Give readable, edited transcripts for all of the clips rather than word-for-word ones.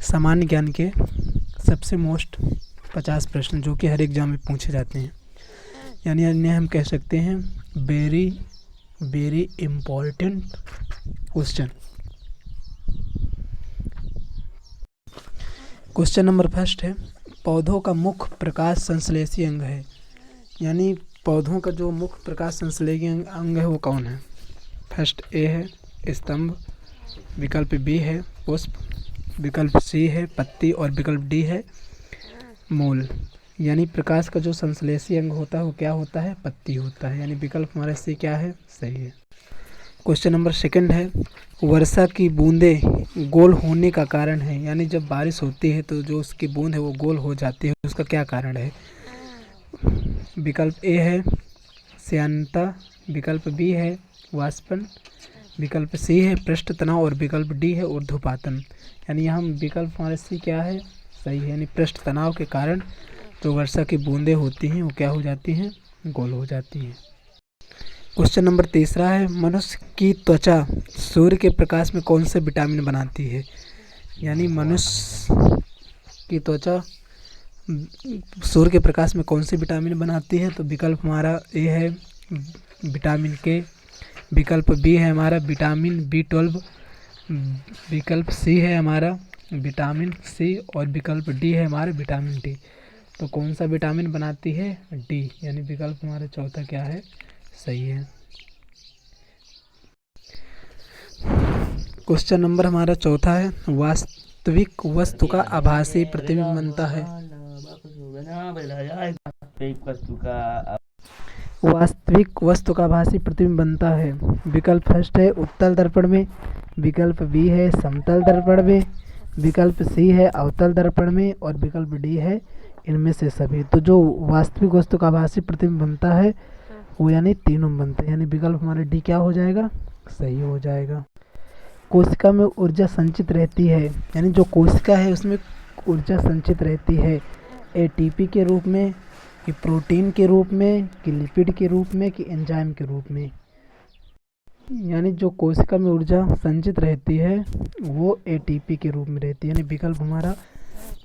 सामान्य ज्ञान के सबसे मोस्ट 50 प्रश्न जो कि हर एग्जाम में पूछे जाते हैं, यानी इन्हें हम कह सकते हैं very very important question. Question number first है, पौधों का मुख्य प्रकाश संश्लेषी अंग है, यानी पौधों का जो मुख्य प्रकाश संश्लेषी अंग है वो कौन है। फर्स्ट ए है स्तंभ, विकल्प बी है पुष्प, विकल्प सी है पत्ती और विकल्प डी है मूल। यानी प्रकाश का जो संश्लेषी अंग होता है वो क्या होता है, पत्ती होता है, यानी विकल्प हमारा सी क्या है, सही है। क्वेश्चन नंबर सेकंड है, वर्षा की बूंदें गोल होने का कारण है, यानी जब बारिश होती है तो जो उसकी बूंद है वो गोल हो जाती है, उसका क्या कारण है। विकल्प ए है श्यानता, विकल्प बी है वाष्पन, विकल्प सी है पृष्ठ तनाव और विकल्प डी है ऊर्ध्वपातन। यानी हम विकल्प हमारे सी क्या है, सही है, यानी पृष्ठ तनाव के कारण जो वर्षा की बूंदें होती हैं वो क्या हो जाती हैं, गोल हो जाती हैं। क्वेश्चन नंबर तीसरा है, मनुष्य की त्वचा सूर्य के प्रकाश में कौन से विटामिन बनाती है, यानी मनुष्य की त्वचा सूर्य के प्रकाश में कौन सी विटामिन बनाती है। तो विकल्प हमारा ए है विटामिन के, विकल्प बी है हमारा विटामिन B12, विकल्प सी है हमारा विटामिन सी और विकल्प डी है हमारा विटामिन डी। तो कौन सा विटामिन बनाती है, डी, यानी विकल्प हमारा चौथा क्या है, सही है। क्वेश्चन नंबर हमारा चौथा है, वास्तविक वस्तु का आभासी प्रतिबिंब बनता है, वास्तविक वस्तु का आभासी प्रतिबिंब बनता है। विकल्प फर्स्ट है उत्तल दर्पण में, विकल्प बी है समतल दर्पण में, विकल्प सी है अवतल दर्पण में और विकल्प डी है इनमें से सभी। तो जो वास्तविक वस्तु का आभासी प्रतिबिंब बनता है वो यानी तीनों बनते हैं, यानी विकल्प हमारा डी क्या हो जाएगा, सही हो जाएगा। कोशिका में ऊर्जा संचित रहती है, यानी जो कोशिका है उसमें ऊर्जा संचित रहती है एटीपी के रूप में, कि प्रोटीन के रूप में, कि लिपिड के रूप में, कि एंजाइम के रूप में। यानी जो कोशिका में ऊर्जा संचित रहती है वो एटीपी के रूप में रहती है, यानी विकल्प हमारा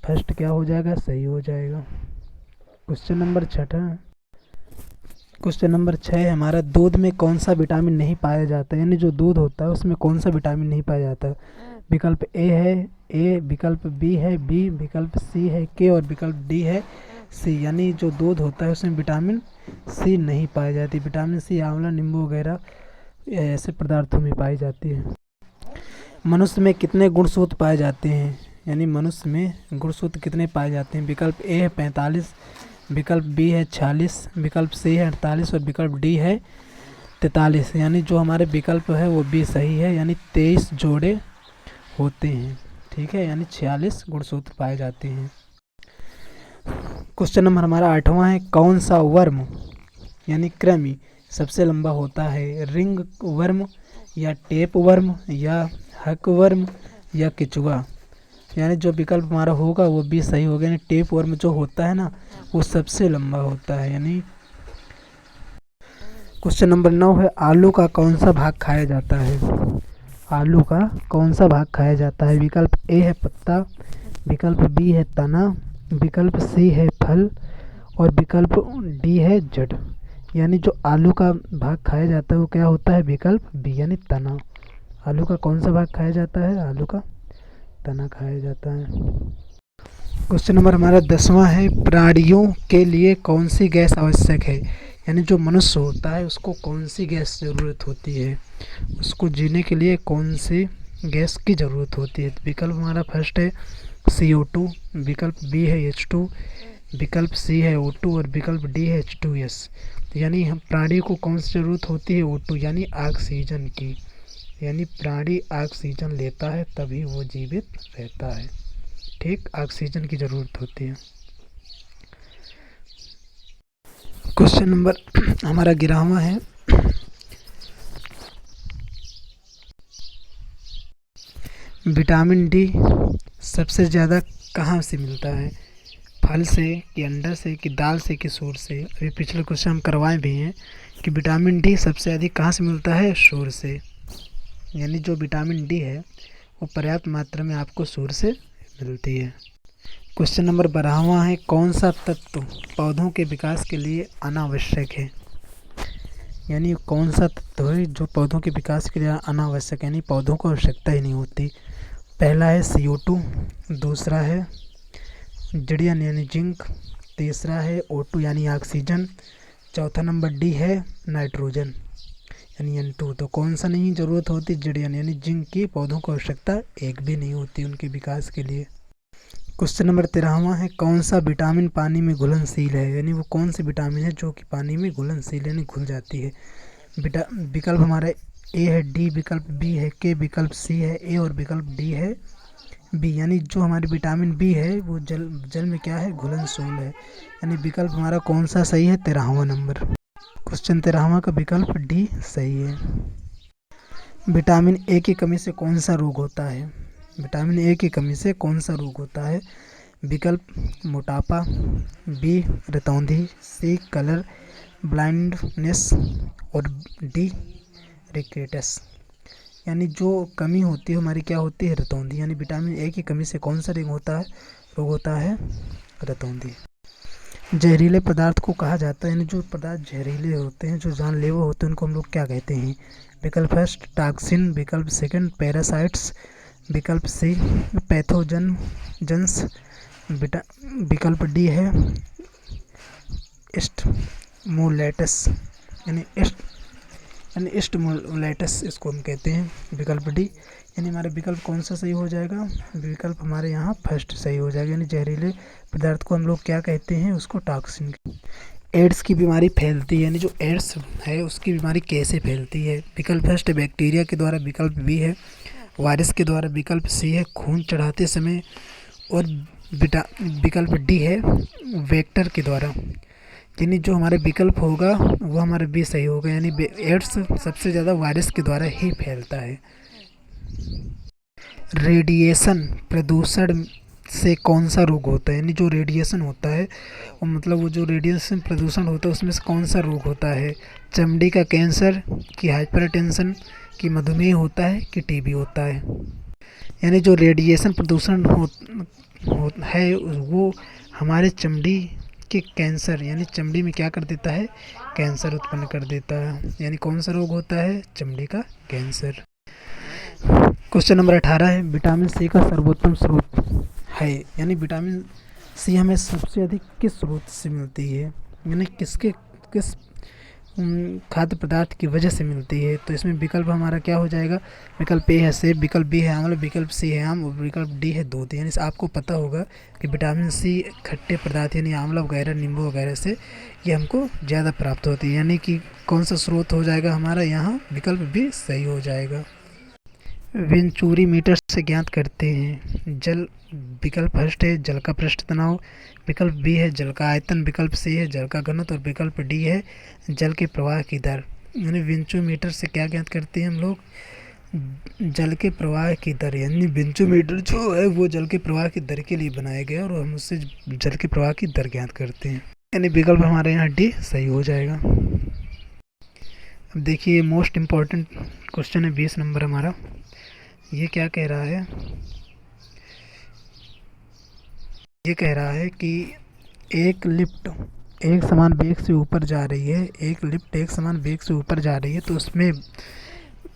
फर्स्ट क्या हो जाएगा, सही हो जाएगा। क्वेश्चन नंबर छठा, क्वेश्चन नंबर 6 है हमारा, दूध में कौन सा विटामिन नहीं पाया जाता है, यानी जो दूध होता है उसमें कौन सा विटामिन नहीं पाया जाता। विकल्प ए है ए, विकल्प बी है बी, विकल्प सी है के और विकल्प डी है सी। यानी जो दूध होता है उसमें विटामिन सी नहीं पाई जाती। विटामिन सी आंवला, नींबू वगैरह ऐसे पदार्थों में पाई जाती है। मनुष्य में कितने गुणसूत्र पाए जाते हैं, यानी मनुष्य में गुणसूत्र कितने पाए जाते हैं। विकल्प ए है 45, विकल्प बी है 46, विकल्प सी है 48 और विकल्प डी है 43। यानी जो हमारे विकल्प है वो बी सही है, यानी 23 जोड़े होते हैं, ठीक है, यानी 46 गुणसूत्र पाए जाते हैं। क्वेश्चन नंबर हमारा 8वां है, कौन सा वर्म यानी कृमि सबसे लंबा होता है, रिंग वर्म या टेप वर्म या हक वर्म या केचुआ। यानी जो विकल्प हमारा होगा वो भी सही होगा, यानी टेप वर्म जो होता है ना वो सबसे लंबा होता है। यानी क्वेश्चन नंबर 9 है, आलू का कौन सा भाग खाया जाता है, आलू का कौन सा भाग खाया जाता है। विकल्प ए है पत्ता, विकल्प बी है तना, विकल्प सी है फल और विकल्प डी है जड़। यानी जो आलू का भाग खाया जाता है वो क्या होता है, विकल्प बी यानी तना। आलू का कौन सा भाग खाया जाता है, आलू का तना खाया जाता है। क्वेश्चन नंबर हमारा 10वां है, प्राणियों के लिए कौन सी गैस आवश्यक है, यानी जो मनुष्य होता है उसको कौन सी गैस ज़रूरत होती है, उसको जीने के लिए कौन सी गैस की ज़रूरत होती है। तो विकल्प हमारा फर्स्ट है CO2, विकल्प बी है H2, विकल्प सी है O2 और विकल्प डी है H2S। तो यानी हम प्राणी को कौन सी ज़रूरत होती है, O2 यानी ऑक्सीजन की, यानी प्राणी ऑक्सीजन लेता है तभी वो जीवित रहता है, ठीक, ऑक्सीजन की ज़रूरत होती है। क्वेश्चन नंबर हमारा 11वां है, विटामिन डी सबसे ज़्यादा कहाँ से मिलता है, फल से कि अंडा से कि दाल से कि सूर से। अभी पिछले क्वेश्चन हम करवाए भी हैं कि विटामिन डी सबसे अधिक कहाँ से मिलता है, सूर से। यानी जो विटामिन डी है वो पर्याप्त मात्रा में आपको सूर्य से मिलती है। क्वेश्चन नंबर 12वां है, कौन सा तत्व पौधों के विकास के लिए अनावश्यक है? यानी कौन सा तत्व है जो पौधों के विकास के लिए अनावश्यक है, यानी पौधों को आवश्यकता ही नहीं होती? पहला है CO2, दूसरा है जड़ियन यानी जिंक, तीसरा है O2 यानी ऑक्सीजन, चौथा नंबर डी है नाइट्रोजन यानी N2। तो कौन सा नहीं ज़रूरत होती? जड़ियन यानी जिंक की पौधों को आवश्यकता एक भी नहीं होती उनके विकास के लिए। क्वेश्चन नंबर 13वां है, कौन सा विटामिन पानी में घुलनशील है? यानी वो कौन सी विटामिन है जो कि पानी में घुलनशील यानी घुल जाती है? विकल्प हमारा ए है डी, विकल्प बी है के, विकल्प सी है ए और विकल्प डी है बी। यानी जो हमारी विटामिन बी है वो जल में क्या है? घुलनशील है। यानी विकल्प हमारा कौन सा सही है? 13वां नंबर। क्वेश्चन 13वां का विकल्प डी सही है। विटामिन ए की कमी से कौन सा रोग होता है? विटामिन ए की कमी से कौन सा रोग होता है? विकल्प मोटापा, बी रतौंधी, सी कलर ब्लाइंडनेस और डी रिकेटस। यानी जो कमी होती है हमारी क्या होती है? रतौंधी। यानी विटामिन ए की कमी से कौन सा रोग होता है? रतौंधी। जहरीले पदार्थ को कहा जाता है, यानी जो पदार्थ जहरीले होते हैं, जो जानलेवा होते हैं, उनको हम लोग क्या कहते हैं? विकल्प फर्स्ट टॉक्सिन, विकल्प सेकंड पैरासाइट्स, विकल्प सी पैथोजन्स, विकल्प डी है स्टिमुलेटस यानी स्टिमुलेटस इसको हम कहते हैं, विकल्प डी। यानी हमारा विकल्प कौन सा सही हो जाएगा? विकल्प हमारे यहाँ फर्स्ट सही हो जाएगा। यानी जहरीले पदार्थ को हम लोग क्या कहते हैं? उसको टॉक्सिन। एड्स की बीमारी फैलती है, यानी जो एड्स है उसकी बीमारी कैसे फैलती है? विकल्प फर्स्ट बैक्टीरिया के द्वारा, विकल्प बी है वायरस के द्वारा, विकल्प सी है खून चढ़ाते समय और विकल्प डी है वेक्टर के द्वारा। यानी जो हमारे विकल्प होगा वो हमारा बी सही होगा। यानी एड्स सबसे ज़्यादा वायरस के द्वारा ही फैलता है। रेडिएशन प्रदूषण से कौन सा रोग होता है? यानी जो रेडिएशन होता है वो जो रेडिएशन प्रदूषण होता है उसमें से कौन सा रोग होता है? चमड़ी का कैंसर, कि हाइपरटेंशन, कि मधुमेह होता है, कि टीबी होता है? यानी जो रेडिएशन प्रदूषण है वो हमारे चमड़ी के कैंसर यानी चमड़ी में क्या कर देता है? कैंसर उत्पन्न कर देता है। यानी कौन सा रोग होता है? चमड़ी का कैंसर। क्वेश्चन नंबर 18 है, विटामिन सी का सर्वोत्तम स्रोत है? यानी विटामिन सी हमें सबसे अधिक किस स्रोत से मिलती है? यानी किस खाद्य पदार्थ की वजह से मिलती है? तो इसमें विकल्प हमारा क्या हो जाएगा? विकल्प ए है सेब, विकल्प बी है आंवला, विकल्प सी है आम और विकल्प डी है दूध। यानी आपको पता होगा कि विटामिन सी खट्टे पदार्थ यानी आंवला वगैरह, नींबू वगैरह से ये हमको ज़्यादा प्राप्त होती है। यानी कि कौन सा स्रोत हो जाएगा हमारा यहाँ? विकल्प बी सही हो जाएगा। वेंचुरी मीटर से ज्ञात करते हैं जल। विकल्प फर्स्ट है जल का पृष्ठ तनाव, विकल्प बी है जल का आयतन, विकल्प सी है जल का घनत्व और विकल्प डी है जल के प्रवाह की दर। यानी वेंचुमीटर से क्या ज्ञात करते हैं हम लोग? जल के प्रवाह की दर। यानी वेंचुमीटर जो है वो जल के प्रवाह की दर के लिए बनाया गया और हम उससे जल के प्रवाह की दर ज्ञात करते हैं। यानी विकल्प हमारे यहाँ डी सही हो जाएगा। अब देखिए मोस्ट इम्पॉर्टेंट क्वेश्चन है 20 नंबर हमारा। ये क्या कह रहा है? ये कह रहा है कि एक लिफ्ट एक समान वेग से ऊपर जा रही है, एक लिफ्ट एक समान वेग से ऊपर जा रही है तो उसमें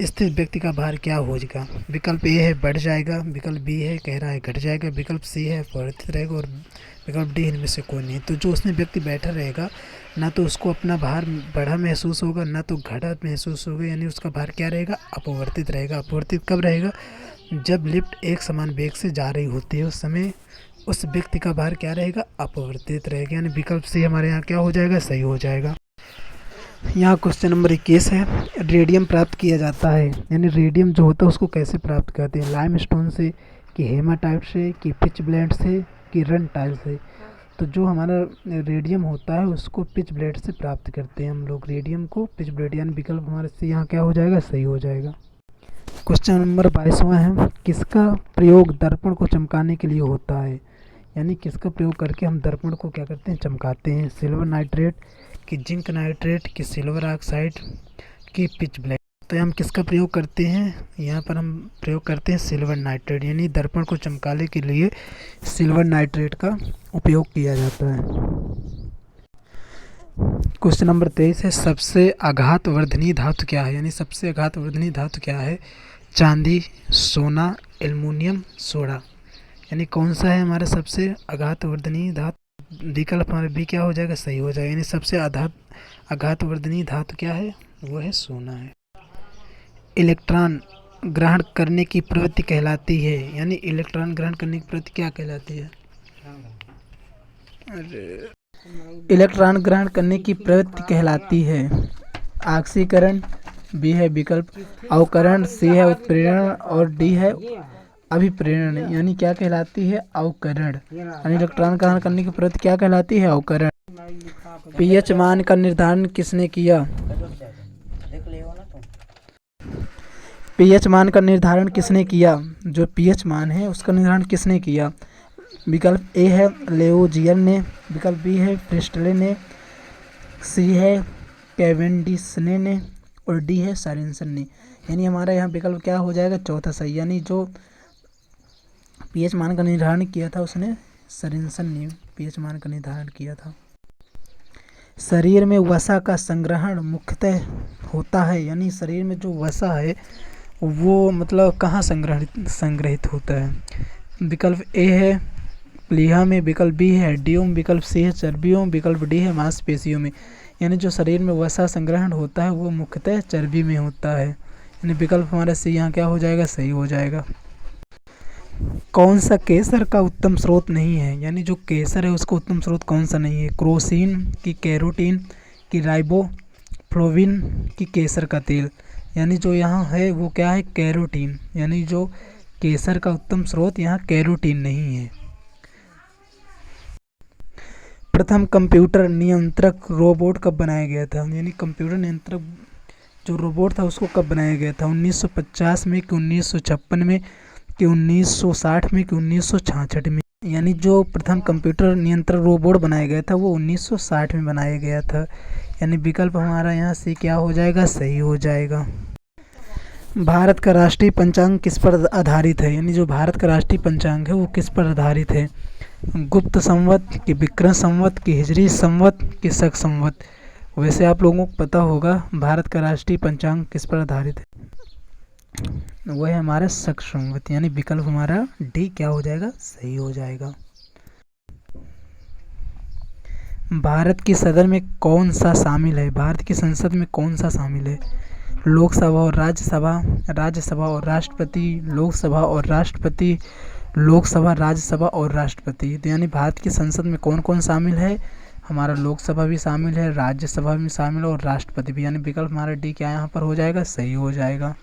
स्थित व्यक्ति का भार क्या होगा? विकल्प ए है बढ़ जाएगा, विकल्प बी है कह रहा है घट जाएगा, विकल्प सी है परिवर्तित रहेगा और विकल्प डी इनमें से कोई नहीं। तो जो उसमें व्यक्ति बैठा रहेगा ना तो उसको अपना भार बढ़ा महसूस होगा ना तो घटा महसूस होगा। यानी उसका भार क्या रहेगा? अपवर्तित रहेगा। अपवर्तित कब रहेगा? जब लिफ्ट एक समान वेग से जा रही होती है उस समय उस व्यक्ति का भार क्या रहेगा? अपवर्तित रहेगा। यानी विकल्प सी हमारे यहाँ क्या हो जाएगा? सही हो जाएगा। यहाँ क्वेश्चन नंबर 21 है, रेडियम प्राप्त किया जाता है। यानी रेडियम जो होता है उसको कैसे प्राप्त करते हैं? लाइमस्टोन से, कि हेमाटाइट से, कि पिच ब्लेंड से, कि रन टाइल से? तो जो हमारा रेडियम होता है उसको पिच ब्लेड से प्राप्त करते हैं हम लोग रेडियम को पिच ब्लेड। यानी विकल्प हमारे से यहाँ क्या हो जाएगा? सही हो जाएगा। क्वेश्चन नंबर 22वां है, किसका प्रयोग दर्पण को चमकाने के लिए होता है? यानी किसका प्रयोग करके हम दर्पण को क्या करते हैं? चमकाते हैं। सिल्वर नाइट्रेट, कि जिंक नाइट्रेट, कि सिल्वर ऑक्साइड, कि पिच ब्लेड? तो हम किसका प्रयोग करते हैं, यहाँ पर हम प्रयोग करते हैं सिल्वर नाइट्रेट, यानी दर्पण को चमकाने के लिए सिल्वर नाइट्रेट का उपयोग किया जाता है। क्वेश्चन नंबर 23 है, सबसे आघात वर्धनीय धातु क्या है, यानी सबसे आघात वर्धनीय धातु क्या है। चांदी, सोना, एल्युमिनियम, सोडा, यानी कौन सा है हमारा सबसे आघात वर्धनीय धातु। विकल्प हमारा बी क्या हो जाएगा, सही हो जाएगा, यानी सबसे आघात वर्धनीय धातु क्या है, वो है सोना है। इलेक्ट्रॉन ग्रहण करने की प्रवृत्ति कहलाती है, यानी इलेक्ट्रॉन ग्रहण करने की प्रवृत्ति क्या कहलाती है। इलेक्ट्रॉन ग्रहण करने की प्रवृत्ति कहलाती है ऑक्सीकरण, बी है विकल्प अवकरण, सी है उत्प्रेरण और डी है अभिप्रेरण, यानी क्या कहलाती है, अवकरण, यानी इलेक्ट्रॉन ग्रहण करने की प्रवृत्ति क्या कहलाती है, अवकरण। पीएच मान का निर्धारण किसने किया। पीएच मान का निर्धारण किसने किया, जो पीएच मान है उसका निर्धारण किसने किया। विकल्प ए है लेओजियर ने, विकल्प बी है प्रिस्टले ने, सी है कैवेंडिश ने और डी है सॉरेंसन ने, यानी हमारा यहाँ विकल्प क्या हो जाएगा, चौथा सही, यानी जो पीएच मान का निर्धारण किया था उसने सॉरेंसन ने पीएच मान का निर्धारण किया था। शरीर में वसा का संग्रहण मुख्यतः होता है, यानी शरीर में जो वसा है वो मतलब कहाँ संग्रहित होता है। विकल्प ए है प्लीहा में, विकल्प बी है हड्डियों में, विकल्प सी है चर्बियों, विकल्प डी है मांसपेशियों में, यानी जो शरीर में वसा संग्रहण होता है वो मुख्यतः चर्बी में होता है, यानी विकल्प हमारा सी यहाँ क्या हो जाएगा, सही हो जाएगा। कौन सा केसर का उत्तम स्रोत नहीं है, यानी जो केसर है उसका उत्तम स्रोत कौन सा नहीं है। क्रोसिन की कैरोटीन की राइबोफ्लोविन की केसर का तेल, यानी जो यहाँ है वो क्या है, कैरोटीन, यानी जो केसर का उत्तम स्रोत यहाँ कैरोटीन नहीं है। प्रथम कंप्यूटर नियंत्रक रोबोट कब बनाया गया था, यानी कंप्यूटर नियंत्रक जो रोबोट था उसको कब बनाया गया था। 1950 में कि 1956 में कि 1960 में कि 1966 में, यानी जो प्रथम कंप्यूटर नियंत्रण रोबोट बनाया गया था वो 1960 में बनाया गया था, यानी विकल्प हमारा यहाँ से क्या हो जाएगा, सही हो जाएगा। भारत का राष्ट्रीय पंचांग किस पर आधारित है, यानी जो भारत का राष्ट्रीय पंचांग है वो किस पर आधारित है। गुप्त संवत कि विक्रम संवत कि हिजरी संवत कि शक संवत। वैसे आप लोगों को पता होगा भारत का राष्ट्रीय पंचांग किस पर आधारित है, वह है हमारा शक संवत, यानी विकल्प हमारा डी क्या हो जाएगा, सही हो जाएगा। भारत की सदन में कौन सा शामिल है, भारत की संसद में कौन सा शामिल है। लोकसभा और राज्यसभा, राज्यसभा और राष्ट्रपति, लोकसभा और राष्ट्रपति, लोकसभा राज्यसभा और राष्ट्रपति, तो यानी भारत की संसद में कौन कौन शामिल है, हमारा लोकसभा भी शामिल है, राज्यसभा भी शामिल है और राष्ट्रपति भी, यानी विकल्प हमारा डी क्या यहाँ पर हो जाएगा, सही हो जाएगा।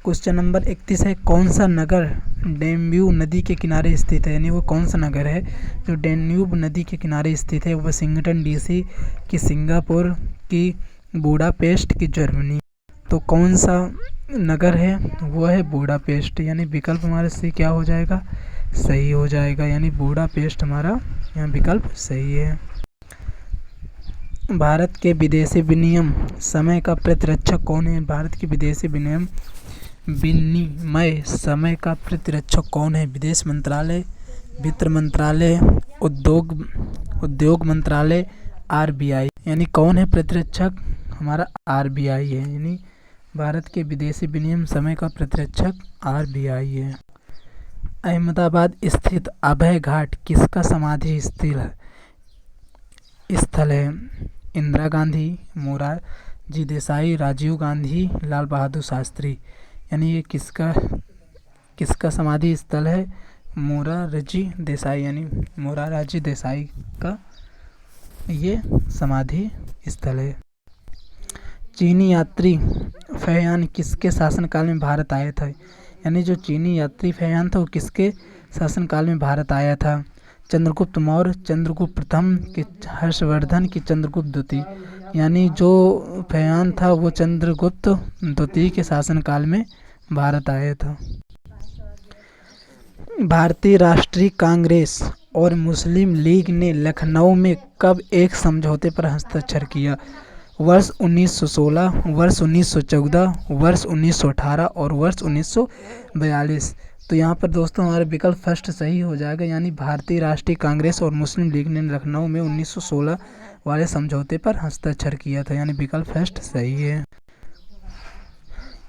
क्वेश्चन नंबर 31 है, कौन सा नगर डैन्यूब नदी के किनारे स्थित है, यानी वो कौन सा नगर है जो डैन्यूब नदी के किनारे स्थित है। वाशिंगटन डीसी की, सिंगापुर की, बुडापेस्ट की, जर्मनी, तो कौन सा नगर है वो है बुडापेस्ट, यानी विकल्प हमारे से क्या हो जाएगा, सही हो जाएगा, यानी बुडापेस्ट हमारा यहाँ विकल्प सही है। भारत के विदेशी विनिमय समय का प्रतिरक्षक कौन है, भारत के विदेशी विनिमय समय का प्रतिरक्षक कौन है। विदेश मंत्रालय, वित्त मंत्रालय, उद्योग मंत्रालय, आरबीआई, यानी कौन है प्रतिरक्षक, हमारा आरबीआई है, यानी भारत के विदेशी विनिमय समय का प्रतिरक्षक आरबीआई है। अहमदाबाद स्थित अभय घाट किसका समाधि स्थल है। इंदिरा गांधी, मोरारजी देसाई, राजीव गांधी, लाल बहादुर शास्त्री, यानी ये किसका समाधि स्थल है, मोरारजी देसाई, यानी मोरारजी देसाई का ये समाधि स्थल है। चीनी यात्री फैयान किसके शासनकाल में भारत आया था, यानी जो चीनी यात्री फैयान था वो किसके शासनकाल में भारत आया था। चंद्रगुप्त मौर्य, चंद्रगुप्त प्रथम कि हर्षवर्धन की चंद्रगुप्त द्वितीय, यानी जो फैयान था वो चंद्रगुप्त द्वितीय के शासनकाल में भारत आया था। भारतीय राष्ट्रीय कांग्रेस और मुस्लिम लीग ने लखनऊ में कब एक समझौते पर हस्ताक्षर किया। वर्ष 1916, वर्ष 1914, वर्ष 1918 और वर्ष 1942। तो यहाँ पर दोस्तों हमारा विकल्प फर्स्ट सही हो जाएगा, यानी भारतीय राष्ट्रीय कांग्रेस और मुस्लिम लीग ने लखनऊ में 1916 वाले समझौते पर हस्ताक्षर किया था, यानी विकल्प फर्स्ट सही है।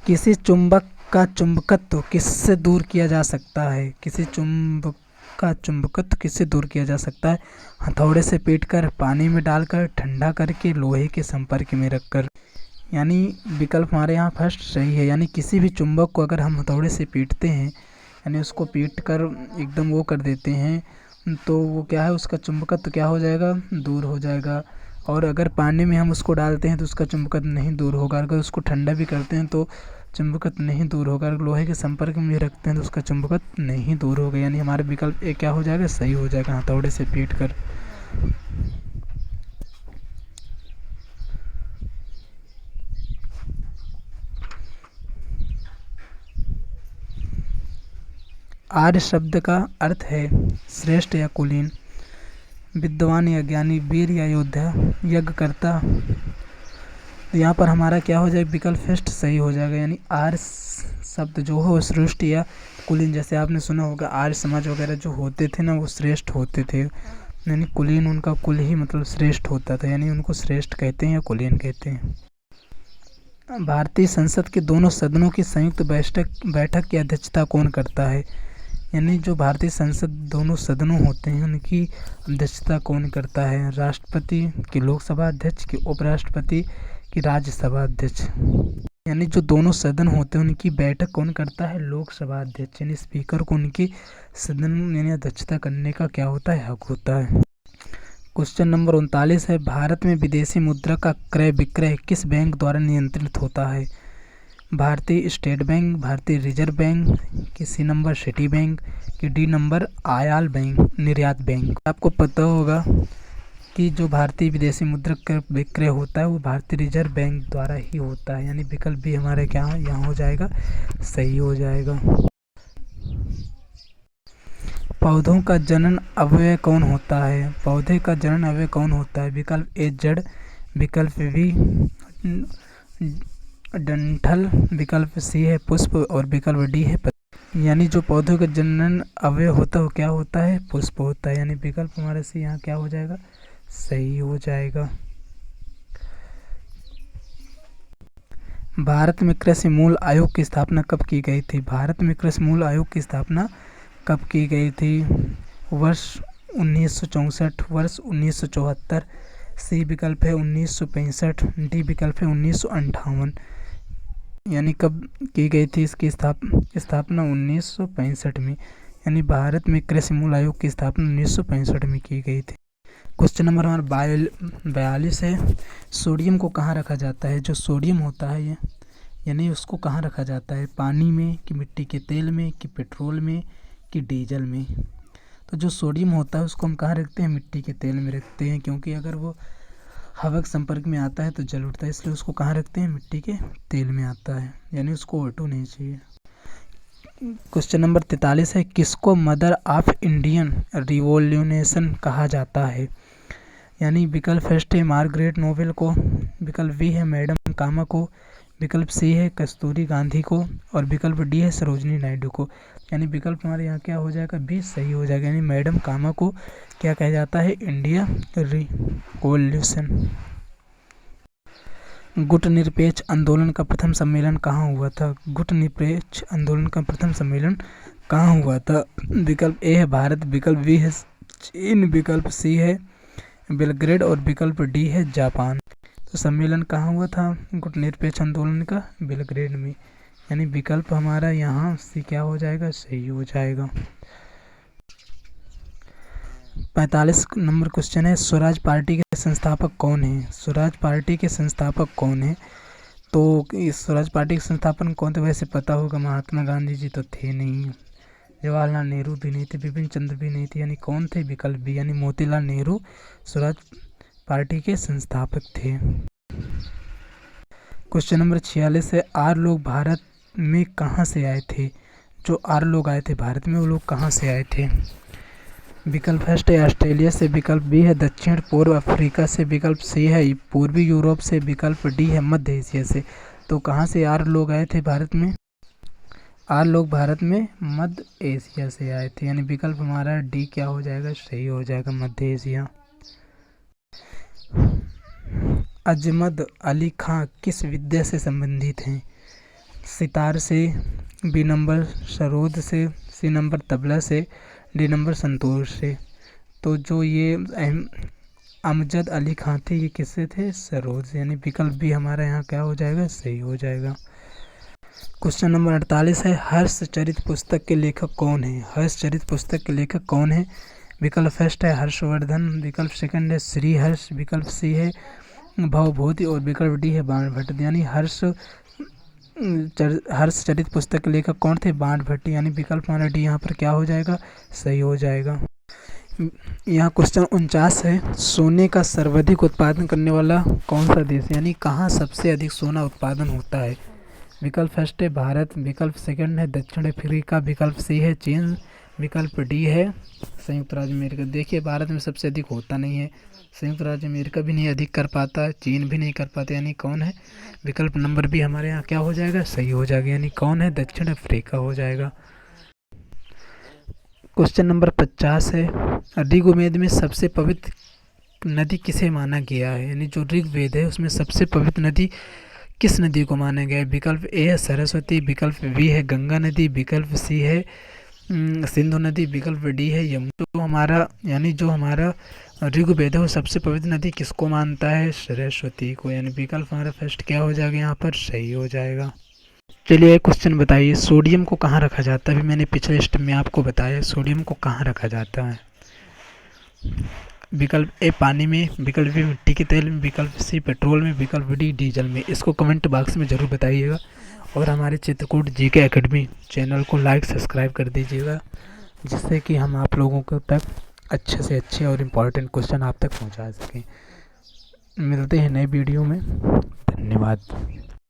किसी चुंबक का चुंबकत्व किससे दूर किया जा सकता है? किसी चुंबक का चुंबकत्व किससे दूर किया जा सकता है? हथौड़े से पीटकर, पानी में डालकर, ठंडा करके, लोहे के संपर्क में रखकर। यानी विकल्प हमारे यहाँ फर्स्ट सही है, यानी किसी भी चुंबक को अगर हम हथौड़े से पीटते हैं, यानी उसको पीट कर एकदम वो कर देते हैं, तो वो क्या है, उसका चुंबकत्व क्या हो जाएगा, दूर हो जाएगा। और अगर पानी में हम उसको डालते हैं तो उसका चुंबकत्व नहीं दूर होगा। अगर उसको ठंडा भी करते हैं तो चुंबकत्व नहीं दूर होगा। अगर लोहे के संपर्क में रखते हैं तो उसका चुंबकत्व नहीं दूर होगा, यानी हमारा विकल्प ए क्या हो जाएगा, सही हो जाएगा, हथौड़े से पीट कर। आर्य शब्द का अर्थ है श्रेष्ठ या कुलीन, विद्वान या ज्ञानी, वीर या योद्धा, यज्ञकर्ता। तो यहाँ पर हमारा क्या हो जाएगा, विकल्प फर्स्ट सही हो जाएगा, यानी आर्य शब्द जो हो श्रेष्ठ या कुलीन। जैसे आपने सुना होगा आर्य समाज वगैरह जो होते थे ना, वो श्रेष्ठ होते थे, यानी कुलीन उनका कुल ही मतलब श्रेष्ठ होता था, यानी उनको श्रेष्ठ कहते हैं या कुलीन कहते हैं। भारतीय संसद के दोनों सदनों की संयुक्त बैठक की अध्यक्षता कौन करता है? यानी जो भारतीय संसद दोनों सदनों होते हैं उनकी अध्यक्षता कौन करता है? राष्ट्रपति की, लोकसभा अध्यक्ष की, उपराष्ट्रपति की, राज्यसभा अध्यक्ष। यानी जो दोनों सदन होते हैं उनकी बैठक कौन करता है? लोकसभा अध्यक्ष, यानी स्पीकर को उनकी सदन यानी अध्यक्षता करने का क्या होता है, हक होता है। क्वेश्चन नंबर 39 है, भारत में विदेशी मुद्रा का क्रय विक्रय किस बैंक द्वारा नियंत्रित होता है? भारतीय स्टेट बैंक, भारतीय रिजर्व बैंक, कि सी नंबर सिटी बैंक, कि डी नंबर आयाल बैंक, निर्यात बैंक। आपको पता होगा कि जो भारतीय विदेशी मुद्रा का विक्रय होता है वो भारतीय रिजर्व बैंक द्वारा ही होता है, यानी विकल्प भी हमारे क्या यहाँ हो जाएगा, सही हो जाएगा। पौधों का जनन अवयव कौन होता है? पौधे का जनन अवयव कौन होता है? विकल्प ए जड़, विकल्प बी डंठल, विकल्प सी है पुष्प और विकल्प डी है पत्ती। यानी जो पौधों का जनन अवयव होता है वो क्या होता है, पुष्प होता है, यानी विकल्प हमारे से यहाँ क्या हो जाएगा, सही हो जाएगा। भारत में कृषि मूल आयोग की स्थापना कब की गई थी? भारत में कृषि मूल आयोग की स्थापना कब की गई थी? वर्ष 1964, वर्ष 1974, सी विकल्प है 1965, डी विकल्प है 1958। यानी कब की गई थी इसकी स्थापना 1965 में, यानी भारत में कृषि मूल आयोग की स्थापना 1965 में की गई थी। क्वेश्चन नंबर हमारा 42 है, सोडियम को कहाँ रखा जाता है? जो सोडियम होता है ये यानी उसको कहाँ रखा जाता है? पानी में, कि मिट्टी के तेल में, कि पेट्रोल में, कि डीजल में? तो जो सोडियम होता है उसको हम कहाँ रखते हैं? मिट्टी के तेल में रखते हैं, क्योंकि अगर वो हवा के संपर्क में आता है तो जल उठता है, इसलिए उसको कहाँ रखते हैं? मिट्टी के तेल में आता है, यानी उसको ऑटो नहीं चाहिए। क्वेश्चन नंबर 43 है, किसको मदर ऑफ इंडियन रिवॉल्यूशन कहा जाता है? यानी विकल्प फर्स्ट है मार्गरेट नोबेल को, विकल्प बी है मैडम कामा को, विकल्प सी है कस्तूरी गांधी को और विकल्प डी है सरोजनी नायडू को। यानी विकल्प हमारे यहाँ क्या हो जाएगा, बी सही हो जाएगा, यानी मैडम कामा को क्या कहा जाता है? India revolution. गुट निरपेक्ष आंदोलन का प्रथम सम्मेलन कहाँ हुआ था? गुट निरपेक्ष आंदोलन का प्रथम सम्मेलन कहाँ हुआ था? विकल्प ए है भारत, विकल्प बी है चीन, विकल्प सी है बेलग्रेड और विकल्प डी है जापान। तो सम्मेलन कहाँ हुआ था गुट निरपेक्ष आंदोलन का? बेलग्रेड में, यानी विकल्प हमारा यहाँ सी क्या हो जाएगा, सही हो जाएगा। 45 नंबर क्वेश्चन है, स्वराज पार्टी के संस्थापक कौन है? स्वराज पार्टी के संस्थापक कौन है? तो इस स्वराज पार्टी के संस्थापक कौन थे? वैसे पता होगा, महात्मा गांधी जी तो थे नहीं, जवाहरलाल नेहरू भी नहीं थे, बिपिन चंद्र भी नहीं थे, यानी कौन थे? विकल्प बी, यानी मोतीलाल नेहरू स्वराज पार्टी के संस्थापक थे। क्वेश्चन नंबर 46 है, आर्य लोग भारत में कहाँ से आए थे? जो आर्य लोग आए थे भारत में वो लोग कहाँ से आए थे? विकल्प फर्स्ट है ऑस्ट्रेलिया से, विकल्प बी है दक्षिण पूर्व अफ्रीका से, विकल्प सी है पूर्वी यूरोप से, विकल्प डी है मध्य एशिया से। तो कहाँ से 8 लोग आए थे भारत में? 8 लोग भारत में मध्य एशिया से आए थे, यानी विकल्प हमारा डी क्या हो जाएगा? सही हो जाएगा, मध्य एशिया। अजमत अली खां किस विद्या से संबंधित हैं? सितार से, बी नंबर सरोद से, सी नंबर तबला से, डी नंबर संतूर से। तो जो ये अमजद अली खां थे ये किससे थे? सरोद से, यानी विकल्प भी हमारा यहाँ क्या हो जाएगा? सही हो जाएगा। क्वेश्चन नंबर 48 है, हर्षचरित पुस्तक के लेखक कौन है? हर्षचरित पुस्तक के लेखक कौन है? विकल्प फर्स्ट है हर्षवर्धन, विकल्प सेकंड है श्रीहर्ष, विकल्प सी है भवभूति और विकल्प डी है बाणभट्ट। यानी हर्षचरित पुस्तक के लेखक कौन थे? बाणभट्ट, यानी विकल्प हमारा डी यहाँ पर क्या हो जाएगा? सही हो जाएगा। यहाँ क्वेश्चन 49 है, सोने का सर्वाधिक उत्पादन करने वाला कौन सा देश है? यानी कहाँ सबसे अधिक सोना उत्पादन होता है? विकल्प फर्स्ट है भारत, विकल्प सेकंड है दक्षिण अफ्रीका, विकल्प सी है चीन, विकल्प डी है संयुक्त राज्य अमेरिका। देखिए भारत में सबसे अधिक होता नहीं है, संयुक्त राज्य अमेरिका भी नहीं अधिक कर पाता, चीन भी नहीं कर पाता, यानी कौन है? विकल्प नंबर बी हमारे यहाँ क्या हो जाएगा? सही हो जाएगा, यानी कौन है? दक्षिण अफ्रीका हो जाएगा। क्वेश्चन नंबर 50 है, ऋग्वेद में सबसे पवित्र नदी किसे माना गया है? यानी जो ऋग्वेद है उसमें सबसे पवित्र नदी किस नदी को माना गया है? विकल्प ए है सरस्वती, विकल्प बी है गंगा नदी, विकल्प सी है सिंधु नदी, विकल्प डी है यमुना। जो हमारा ऋग्वेद है वो सबसे पवित्र नदी किसको मानता है? सरस्वती को, यानी विकल्प हमारा फर्स्ट क्या हो जाएगा? यहाँ पर सही हो जाएगा। चलिए एक क्वेश्चन बताइए, सोडियम को कहाँ रखा जाता है? अभी मैंने पिछले स्टेप में आपको बताया सोडियम को कहाँ रखा जाता है। विकल्प ए पानी में, विकल्प बी मिट्टी के तेल में, विकल्प सी पेट्रोल में, विकल्प डी डीजल में। इसको कमेंट बॉक्स में ज़रूर बताइएगा और हमारे चित्रकूट जीके एकेडमी चैनल को लाइक सब्सक्राइब कर दीजिएगा, जिससे कि हम आप लोगों को तक अच्छे से अच्छे और इम्पोर्टेंट क्वेश्चन आप तक पहुंचा सकें। मिलते हैं नए वीडियो में, धन्यवाद।